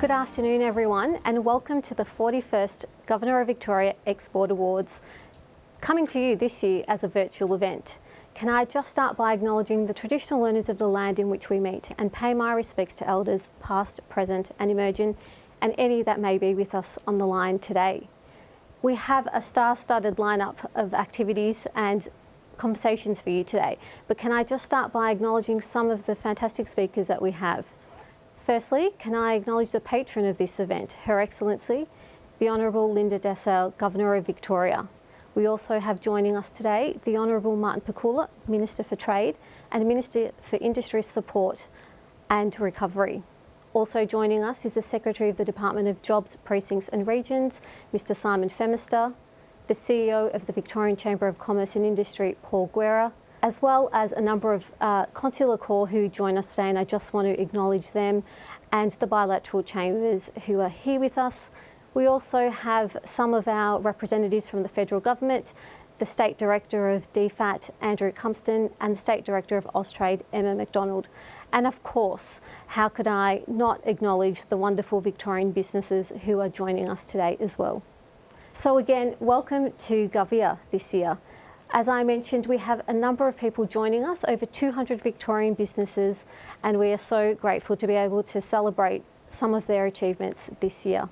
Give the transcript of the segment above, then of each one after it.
Good afternoon everyone, and welcome to the 41st Governor of Victoria Export Awards, coming to you this year as a virtual event. Can I just start by acknowledging the traditional owners of the land in which we meet and pay my respects to elders past, present and emerging, and any that may be with us on the line today. We have a star-studded lineup of activities and conversations for you today, but can I just start by acknowledging some of the fantastic speakers that we have. Firstly, can I acknowledge the patron of this event, Her Excellency, the Honourable Linda Dessau, Governor of Victoria. We also have joining us today the Honourable Martin Pakula, Minister for Trade and Minister for Industry Support and Recovery. Also joining us is the Secretary of the Department of Jobs, Precincts and Regions, Mr Simon Femister, the CEO of the Victorian Chamber of Commerce and Industry, Paul Guerra, as well as a number of consular corps who join us today, and I just want to acknowledge them, and the bilateral chambers who are here with us. We also have some of our representatives from the federal government, the State Director of DFAT, Andrew Cumston, and the State Director of Austrade, Emma McDonald. And of course, how could I not acknowledge the wonderful Victorian businesses who are joining us today as well. So again, welcome to GOVEA this year. As I mentioned, we have a number of people joining us, over 200 Victorian businesses, and we are so grateful to be able to celebrate some of their achievements this year.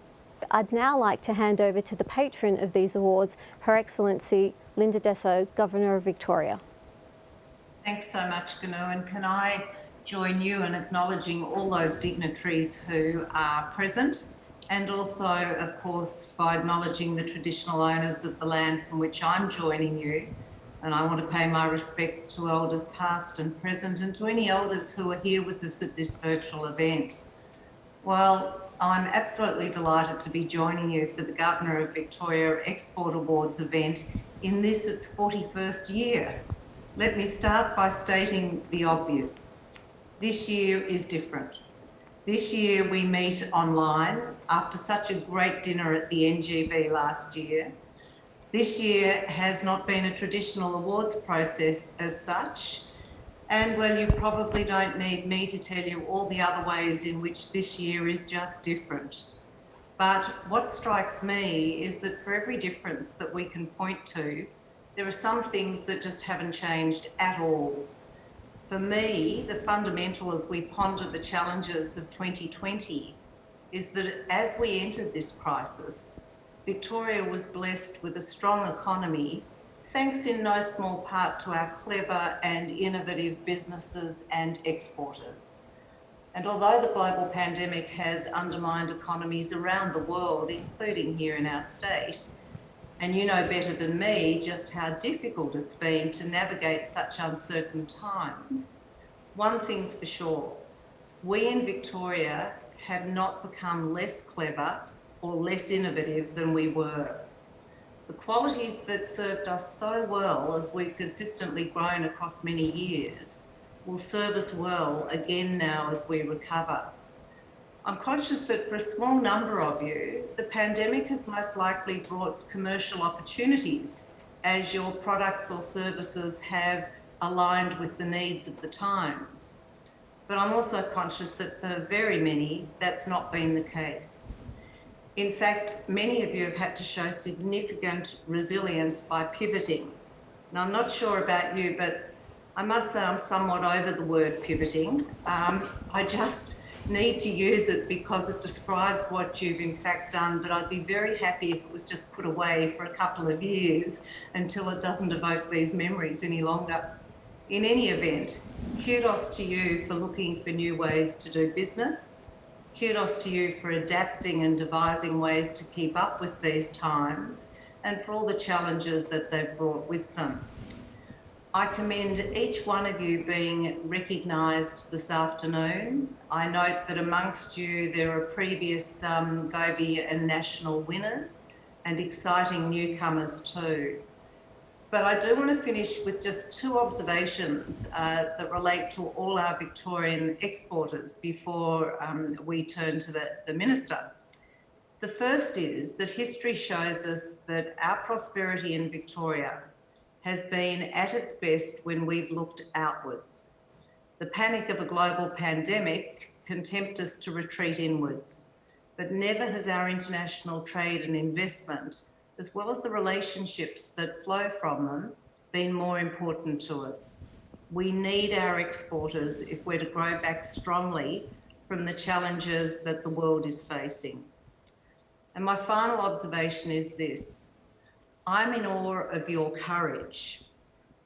I'd now like to hand over to the patron of these awards, Her Excellency Linda Dessau, Governor of Victoria. Thanks so much, Ganu, and can I join you in acknowledging all those dignitaries who are present, and also, of course, by acknowledging the traditional owners of the land from which I'm joining you. And I want to pay my respects to elders past and present, and to any elders who are here with us at this virtual event. Well, I'm absolutely delighted to be joining you for the Governor of Victoria Export Awards event in this, its 41st year. Let me start by stating the obvious. This year is different. This year we meet online after such a great dinner at the NGV last year. This year has not been a traditional awards process as such, and well, you probably don't need me to tell you all the other ways in which this year is just different. But what strikes me is that for every difference that we can point to, there are some things that just haven't changed at all. For me, the fundamental as we ponder the challenges of 2020 is that as we entered this crisis, Victoria was blessed with a strong economy, thanks in no small part to our clever and innovative businesses and exporters. And although the global pandemic has undermined economies around the world, including here in our state, and you know better than me just how difficult it's been to navigate such uncertain times, one thing's for sure, we in Victoria have not become less clever or less innovative than we were. The qualities that served us so well as we've consistently grown across many years will serve us well again now as we recover. I'm conscious that for a small number of you, the pandemic has most likely brought commercial opportunities as your products or services have aligned with the needs of the times. But I'm also conscious that for very many, that's not been the case. In fact, many of you have had to show significant resilience by pivoting. Now, I'm not sure about you, but I must say I'm somewhat over the word pivoting. I just need to use it because it describes what you've in fact done, but I'd be very happy if it was just put away for a couple of years until it doesn't evoke these memories any longer. In any event, kudos to you for looking for new ways to do business. Kudos to you for adapting and devising ways to keep up with these times and for all the challenges that they've brought with them. I commend each one of you being recognised this afternoon. I note that amongst you there are previous GOVEA and national winners and exciting newcomers too. But I do want to finish with just two observations that relate to all our Victorian exporters before we turn to the Minister. The first is that history shows us that our prosperity in Victoria has been at its best when we've looked outwards. The panic of a global pandemic can tempt us to retreat inwards. but never has our international trade and investment, as well as the relationships that flow from them, been more important to us. We need our exporters if we're to grow back strongly from the challenges that the world is facing. And my final observation is this: I'm in awe of your courage.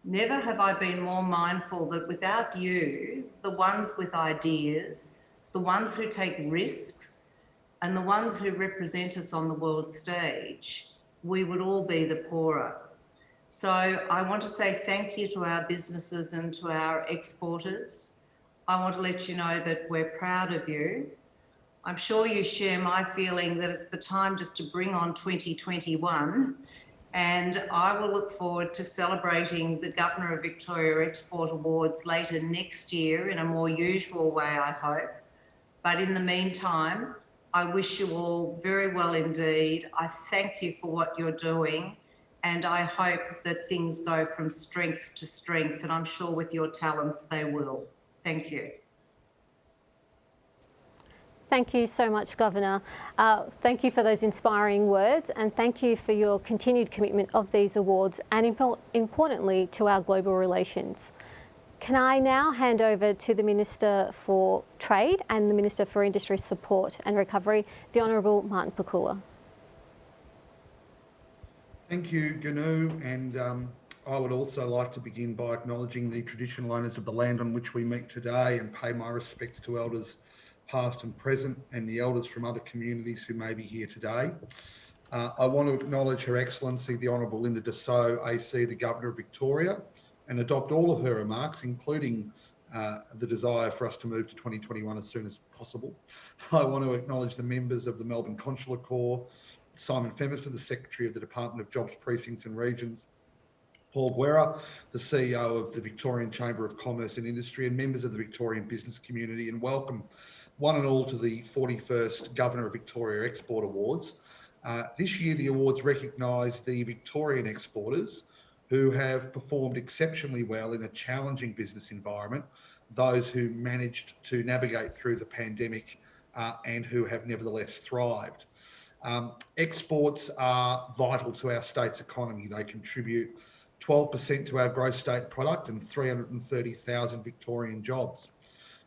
Never have I been more mindful that without you, the ones with ideas, the ones who take risks, and the ones who represent us on the world stage, we would all be the poorer. So I want to say thank you to our businesses and to our exporters. I want to let you know that we're proud of you. I'm sure you share my feeling that it's the time just to bring on 2021, and I will look forward to celebrating the Governor of Victoria Export Awards later next year in a more usual way, I hope. But in the meantime, I wish you all very well indeed. I thank you for what you're doing, and I hope that things go from strength to strength, and I'm sure with your talents they will. Thank you. Thank you so much, Governor. Thank you for those inspiring words, and thank you for your continued commitment of these awards and importantly to our global relations. Can I now hand over to the Minister for Trade and the Minister for Industry Support and Recovery, the Honourable Martin Pakula. Thank you, Ganu, and I would also like to begin by acknowledging the traditional owners of the land on which we meet today and pay my respects to elders past and present, and the elders from other communities who may be here today. I want to acknowledge Her Excellency the Honourable Linda Dessau, AC, the Governor of Victoria, and adopt all of her remarks, including the desire for us to move to 2021 as soon as possible. I want to acknowledge the members of the Melbourne Consular Corps, Simon Femister, the Secretary of the Department of Jobs, Precincts and Regions, Paul Guerra, the CEO of the Victorian Chamber of Commerce and Industry, and members of the Victorian business community, and welcome one and all to the 41st Governor of Victoria Export Awards. This year, the awards recognise the Victorian exporters who have performed exceptionally well in a challenging business environment, those who managed to navigate through the pandemic and who have nevertheless thrived. Exports are vital to our state's economy. They contribute 12% to our gross state product and 330,000 Victorian jobs.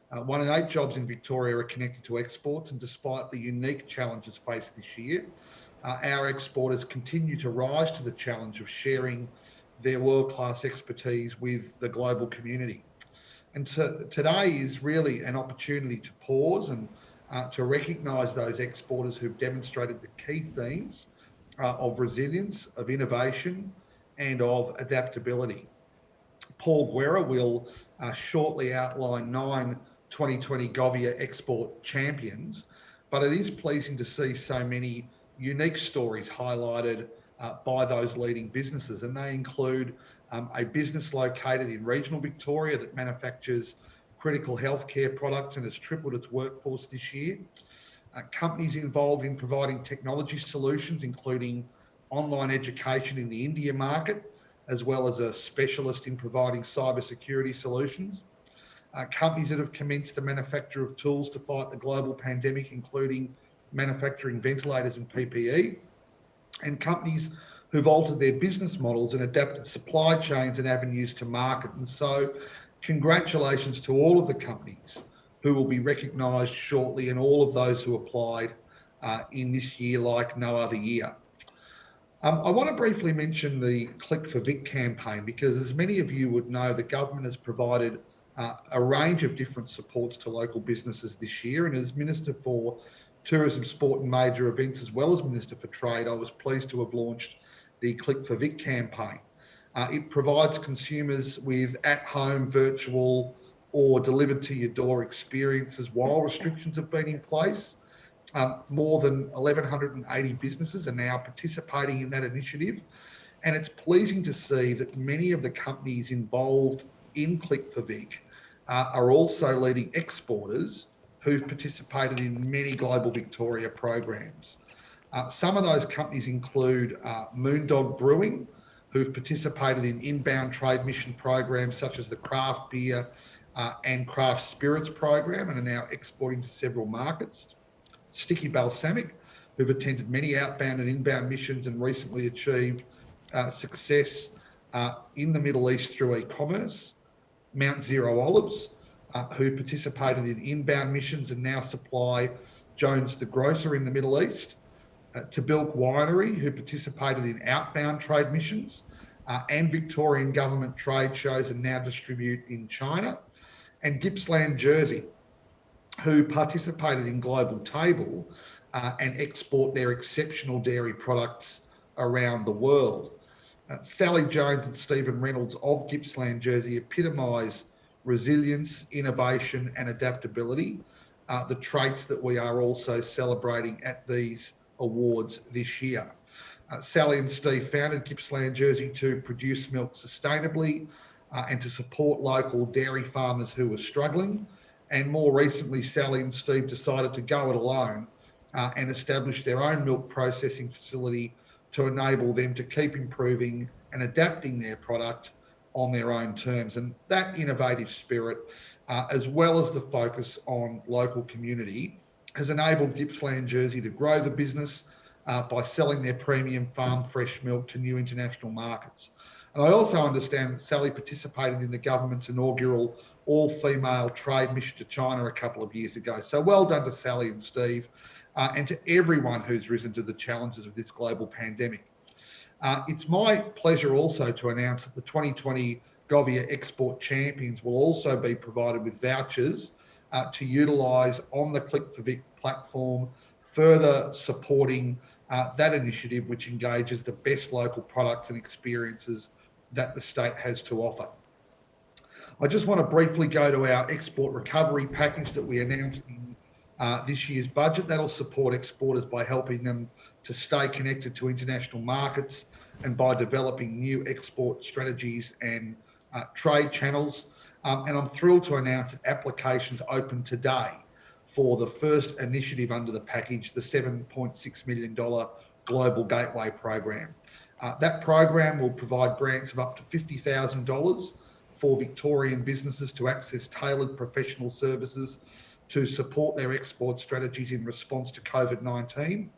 1 in 8 jobs in Victoria are connected to exports, and despite the unique challenges faced this year, our exporters continue to rise to the challenge of sharing their world-class expertise with the global community. And today is really an opportunity to pause and to recognise those exporters who've demonstrated the key themes of resilience, of innovation, and of adaptability. Paul Guerra will shortly outline 9 2020 GOVEA export champions, but it is pleasing to see so many unique stories highlighted by those leading businesses, and they include a business located in regional Victoria that manufactures critical healthcare products and has tripled its workforce this year. Companies involved in providing technology solutions, including online education in the India market, as well as a specialist in providing cybersecurity solutions. Companies that have commenced the manufacture of tools to fight the global pandemic, including manufacturing ventilators and PPE, and companies who've altered their business models and adapted supply chains and avenues to market. And so congratulations to all of the companies who will be recognised shortly, and all of those who applied in this year like no other year. I want to briefly mention the Click for Vic campaign, because as many of you would know, the government has provided a range of different supports to local businesses this year. And as Minister for Tourism, Sport and Major Events, as well as Minister for Trade, I was pleased to have launched the Click for Vic campaign. It provides consumers with at-home, virtual or delivered to your door experiences while restrictions have been in place. More than 1,180 businesses are now participating in that initiative. And it's pleasing to see that many of the companies involved in Click for Vic are also leading exporters who've participated in many global Victoria programs. Some of those companies include Moondog Brewing, who've participated in inbound trade mission programs such as the craft beer and craft spirits program and are now exporting to several markets. Sticky Balsamic, who've attended many outbound and inbound missions and recently achieved success in the Middle East through e-commerce. Mount Zero Olives, who participated in inbound missions and now supply Jones the Grocer in the Middle East. Tabilk Winery, who participated in outbound trade missions and Victorian government trade shows and now distribute in China. And Gippsland Jersey, who participated in Global Table and export their exceptional dairy products around the world. Sally Jones and Stephen Reynolds of Gippsland Jersey epitomise resilience, innovation and adaptability, the traits that we are also celebrating at these awards this year. Sally and Steve founded Gippsland Jersey to produce milk sustainably and to support local dairy farmers who were struggling. And more recently, Sally and Steve decided to go it alone and establish their own milk processing facility to enable them to keep improving and adapting their product on their own terms. And that innovative spirit, as well as the focus on local community, has enabled Gippsland Jersey to grow the business by selling their premium farm fresh milk to new international markets. And I also understand that Sally participated in the government's inaugural all-female trade mission to China a couple of years ago. So well done to Sally and Steve and to everyone who's risen to the challenges of this global pandemic. It's my pleasure also to announce that the 2020 GOVEA Export Champions will also be provided with vouchers to utilise on the Click for Vic platform, further supporting that initiative, which engages the best local products and experiences that the state has to offer. I just want to briefly go to our export recovery package that we announced in this year's budget. That'll support exporters by helping them to stay connected to international markets and by developing new export strategies and trade channels. And I'm thrilled to announce that applications open today for the first initiative under the package, the $7.6 million Global Gateway Program. That program will provide grants of up to $50,000 for Victorian businesses to access tailored professional services to support their export strategies in response to COVID-19.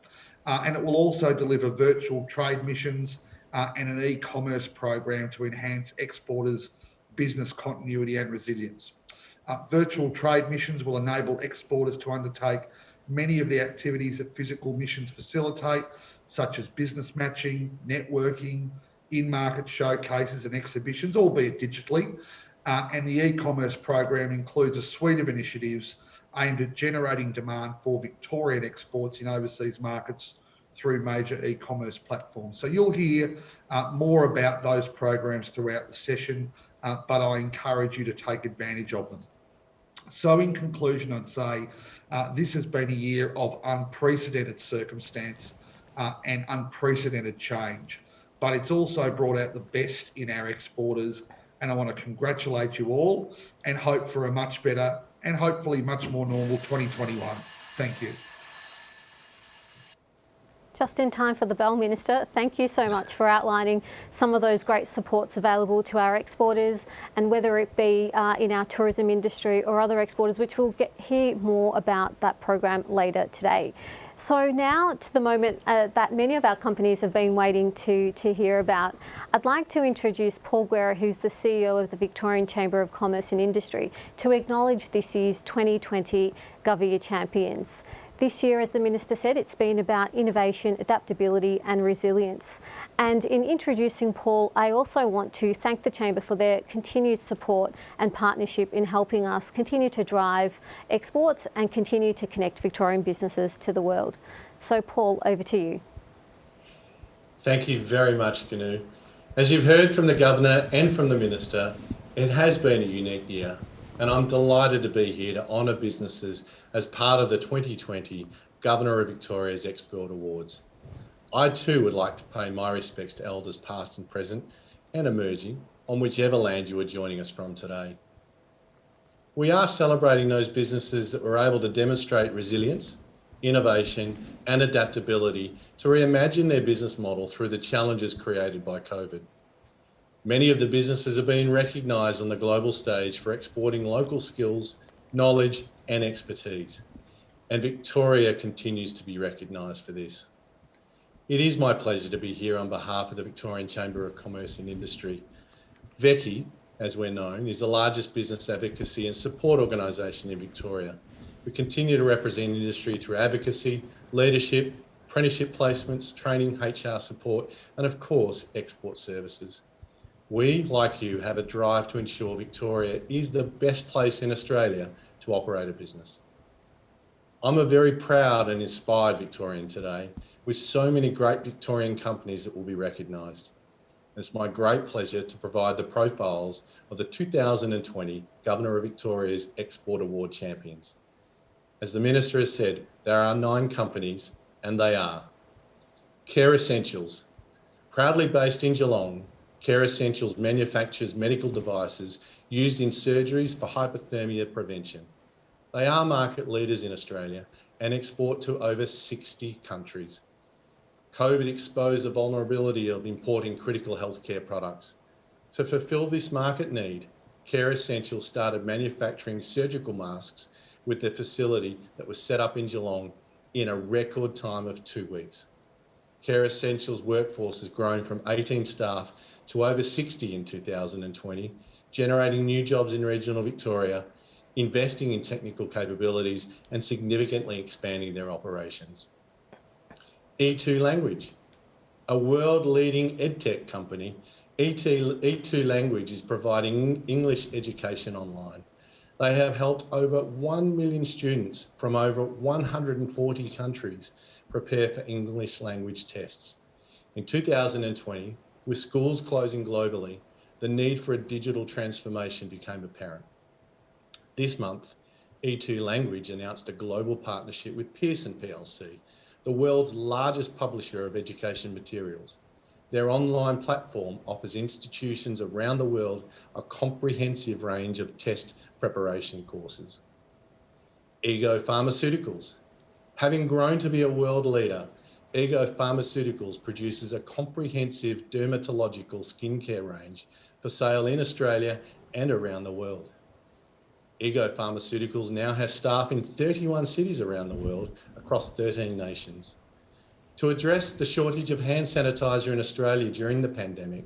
And it will also deliver virtual trade missions and an e-commerce program to enhance exporters' business continuity and resilience. Virtual trade missions will enable exporters to undertake many of the activities that physical missions facilitate, such as business matching, networking, in-market showcases and exhibitions, albeit digitally. And the e-commerce program includes a suite of initiatives aimed at generating demand for Victorian exports in overseas markets through major e-commerce platforms. So you'll hear more about those programs throughout the session, but I encourage you to take advantage of them. So in conclusion, I'd say this has been a year of unprecedented circumstance and unprecedented change, but it's also brought out the best in our exporters. And I want to congratulate you all and hope for a much better and hopefully much more normal 2021. Thank you. Just in time for the bell, Minister. Thank you so much for outlining some of those great supports available to our exporters, and whether it be in our tourism industry or other exporters, which we'll hear more about that program later today. So now to the moment that many of our companies have been waiting to hear about. I'd like to introduce Paul Guerra, who's the CEO of the Victorian Chamber of Commerce and Industry, to acknowledge this year's 2020 GOVEA Champions. This year, as the Minister said, it's been about innovation, adaptability and resilience. And in introducing Paul, I also want to thank the Chamber for their continued support and partnership in helping us continue to drive exports and continue to connect Victorian businesses to the world. So Paul, over to you. Thank you very much, Ganu. As you've heard from the Governor and from the Minister, it has been a unique year, and I'm delighted to be here to honour businesses as part of the 2020 Governor of Victoria's Export Awards. I too would like to pay my respects to elders past and present and emerging on whichever land you are joining us from today. We are celebrating those businesses that were able to demonstrate resilience, innovation and adaptability to reimagine their business model through the challenges created by COVID. Many of the businesses are being recognised on the global stage for exporting local skills, knowledge and expertise. and Victoria continues to be recognised for this. It is my pleasure to be here on behalf of the Victorian Chamber of Commerce and Industry. VECI, as we're known, is the largest business advocacy and support organisation in Victoria. We continue to represent industry through advocacy, leadership, apprenticeship placements, training, HR support, and of course, export services. We, like you, have a drive to ensure Victoria is the best place in Australia to operate a business. I'm a very proud and inspired Victorian today, with so many great Victorian companies that will be recognised. It's my great pleasure to provide the profiles of the 2020 Governor of Victoria's Export Award champions. As the Minister has said, there are 9 companies, and they are Care Essentials. Proudly based in Geelong, Care Essentials manufactures medical devices used in surgeries for hypothermia prevention. They are market leaders in Australia and export to over 60 countries. COVID exposed the vulnerability of importing critical healthcare products. To fulfil this market need, Care Essentials started manufacturing surgical masks with their facility that was set up in Geelong in a record time of 2 weeks. Care Essentials workforce has grown from 18 staff to over 60 in 2020, generating new jobs in regional Victoria, investing in technical capabilities and significantly expanding their operations. E2 Language, a world-leading edtech company, E2 Language is providing English education online. They have helped over 1 million students from over 140 countries prepare for English language tests. In 2020, with schools closing globally, the need for a digital transformation became apparent. This month, E2 Language announced a global partnership with Pearson plc, the world's largest publisher of education materials. Their online platform offers institutions around the world a comprehensive range of test preparation courses. Ego Pharmaceuticals. Having grown to be a world leader, Ego Pharmaceuticals produces a comprehensive dermatological skincare range for sale in Australia and around the world. Ego Pharmaceuticals now has staff in 31 cities around the world across 13 nations. To address the shortage of hand sanitizer in Australia during the pandemic,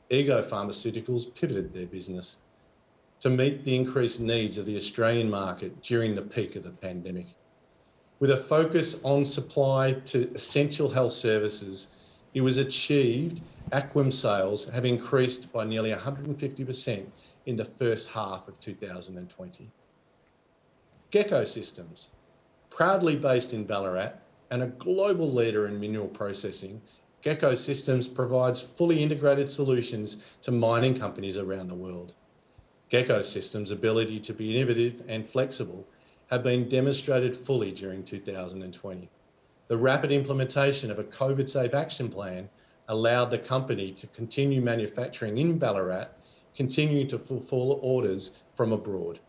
Ego Pharmaceuticals pivoted their business to meet the increased needs of the Australian market during the peak of the pandemic. With a focus on supply to essential health services, it was achieved Aquam sales have increased by nearly 150% in the first half of 2020. Gekko Systems, proudly based in Ballarat and a global leader in mineral processing, Gekko Systems provides fully integrated solutions to mining companies around the world. Gekko Systems' ability to be innovative and flexible have been demonstrated fully during 2020. The rapid implementation of a COVID-safe action plan allowed the company to continue manufacturing in Ballarat, continuing to fulfil orders from abroad.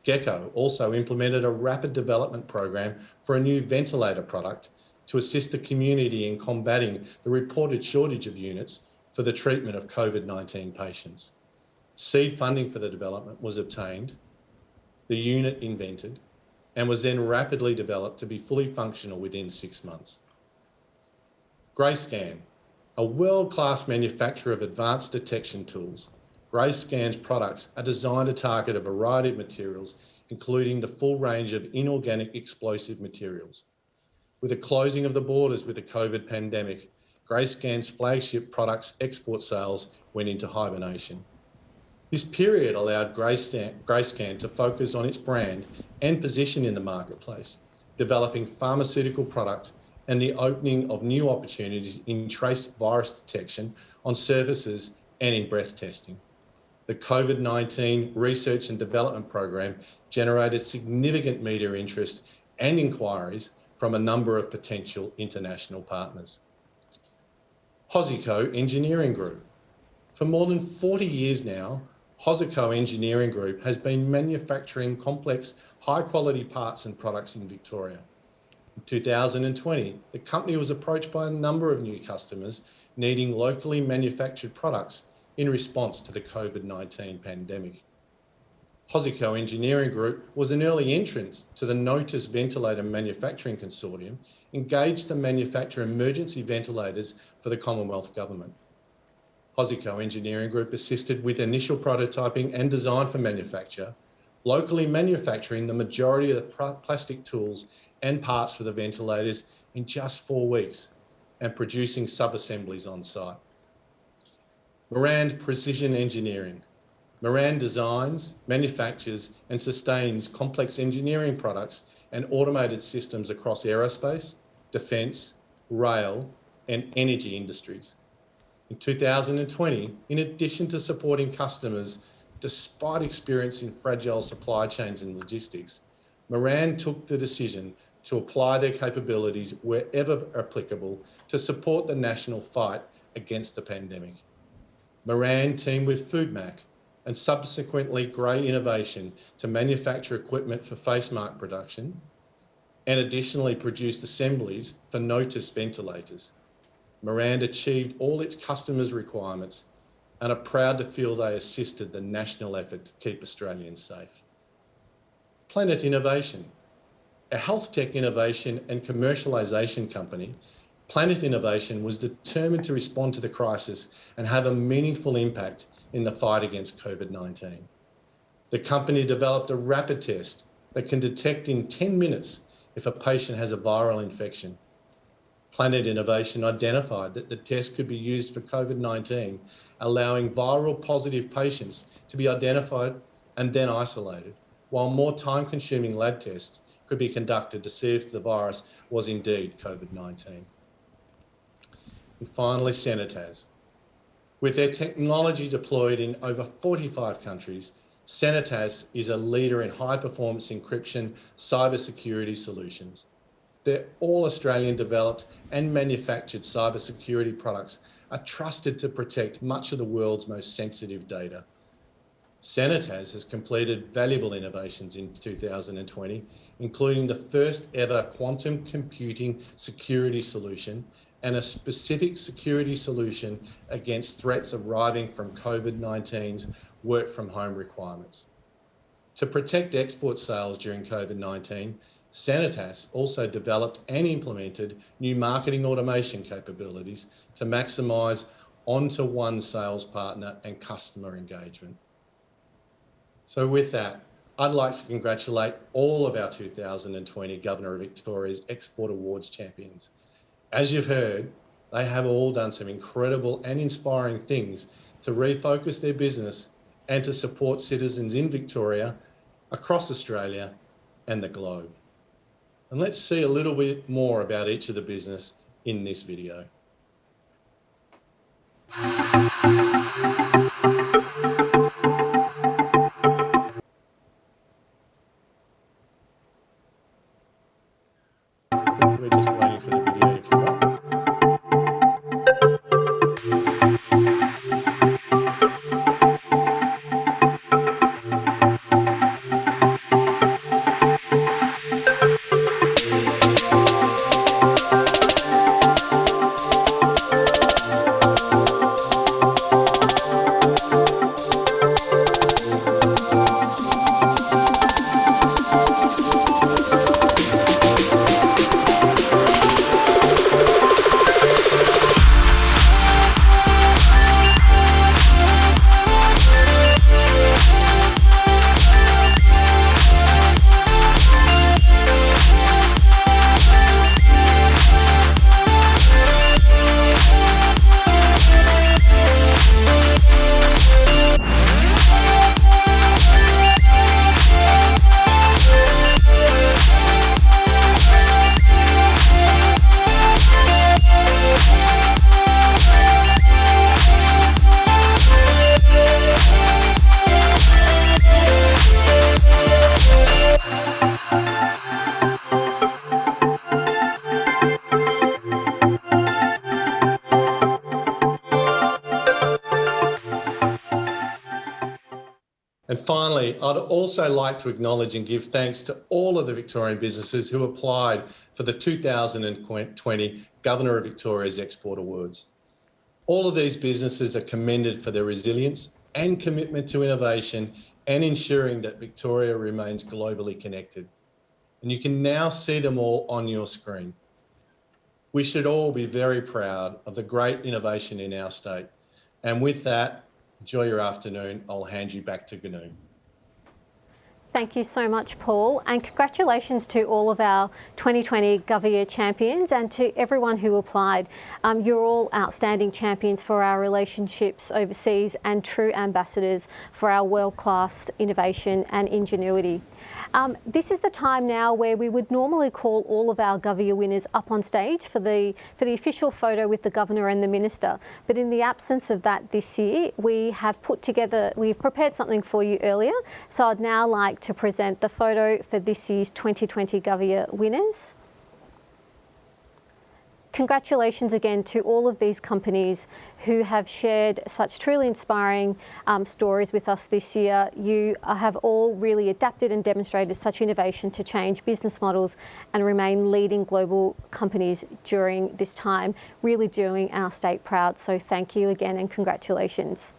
Gekko also implemented a rapid development program for a new ventilator product to assist the community in combating the reported shortage of units for the treatment of COVID-19 patients. Seed funding for the development was obtained, the unit invented, and was then rapidly developed to be fully functional within 6 months. Grayscan, a world-class manufacturer of advanced detection tools. Grayscan's products are designed to target a variety of materials, including the full range of inorganic explosive materials. With the closing of the borders with the COVID pandemic, Grayscan's flagship products export sales went into hibernation. This period allowed Grayscan to focus on its brand and position in the marketplace, developing pharmaceutical product and the opening of new opportunities in trace virus detection on surfaces and in breath testing. The COVID-19 research and development program generated significant media interest and inquiries from a number of potential international partners. Hosico Engineering Group. For more than 40 years now, Hosico Engineering Group has been manufacturing complex, high-quality parts and products in Victoria. In 2020, the company was approached by a number of new customers needing locally manufactured products in response to the COVID-19 pandemic. Gekko Engineering Group was an early entrant to the Notice Ventilator Manufacturing Consortium, engaged to manufacture emergency ventilators for the Commonwealth Government. Gekko Engineering Group assisted with initial prototyping and design for manufacture, locally manufacturing the majority of the plastic tools and parts for the ventilators in just 4 weeks, and producing sub-assemblies on site. Morand Precision Engineering. Morand designs, manufactures and sustains complex engineering products and automated systems across aerospace, defence, rail and energy industries. In 2020, in addition to supporting customers despite experiencing fragile supply chains and logistics, Morand took the decision to apply their capabilities wherever applicable to support the national fight against the pandemic. Morand teamed with Foodmac and subsequently Grey Innovation to manufacture equipment for face mask production, and additionally produced assemblies for Notice ventilators. Morand achieved all its customers' requirements and are proud to feel they assisted the national effort to keep Australians safe. Planet Innovation. A health tech innovation and commercialisation company, Planet Innovation was determined to respond to the crisis and have a meaningful impact in the fight against COVID-19. The company developed a rapid test that can detect in 10 minutes if a patient has a viral infection. Planet Innovation identified that the test could be used for COVID-19, allowing viral positive patients to be identified and then isolated, while more time-consuming lab tests could be conducted to see if the virus was indeed COVID-19. And finally, Sanitas. With their technology deployed in over 45 countries, Sanitas is a leader in high-performance encryption cybersecurity solutions. Their all Australian developed and manufactured cybersecurity products are trusted to protect much of the world's most sensitive data. Sanitas has completed valuable innovations in 2020, including the first ever quantum computing security solution and a specific security solution against threats arising from COVID-19's work from home requirements. To protect export sales during COVID-19, Sanitas also developed and implemented new marketing automation capabilities to maximise on-to-one sales partner and customer engagement. So with that, I'd like to congratulate all of our 2020 Governor of Victoria's Export Awards champions. As you've heard, they have all done some incredible and inspiring things to refocus their business and to support citizens in Victoria, across Australia and the globe. And let's see a little bit more about each of the business in this video. We're just waiting for the video to come up. And finally, I'd also like to acknowledge and give thanks to all of the Victorian businesses who applied for the 2020 Governor of Victoria's Export Awards. All of these businesses are commended for their resilience and commitment to innovation and ensuring that Victoria remains globally connected. And you can now see them all on your screen. We should all be very proud of the great innovation in our state. And with that, enjoy your afternoon. I'll hand you back to Gnu. Thank you so much, Paul, and congratulations to all of our 2020 GOVEA champions and to everyone who applied. You're all outstanding champions for our relationships overseas and true ambassadors for our world-class innovation and ingenuity. This is the time now where we would normally call all of our GOVEA winners up on stage for the official photo with the Governor and the Minister. But in the absence of that this year, we've prepared something for you earlier. So I'd now like to present the photo for this year's 2020 GOVEA winners. Congratulations again to all of these companies who have shared such truly inspiring stories with us this year. You have all really adapted and demonstrated such innovation to change business models and remain leading global companies during this time, really doing our state proud. So thank you again and congratulations.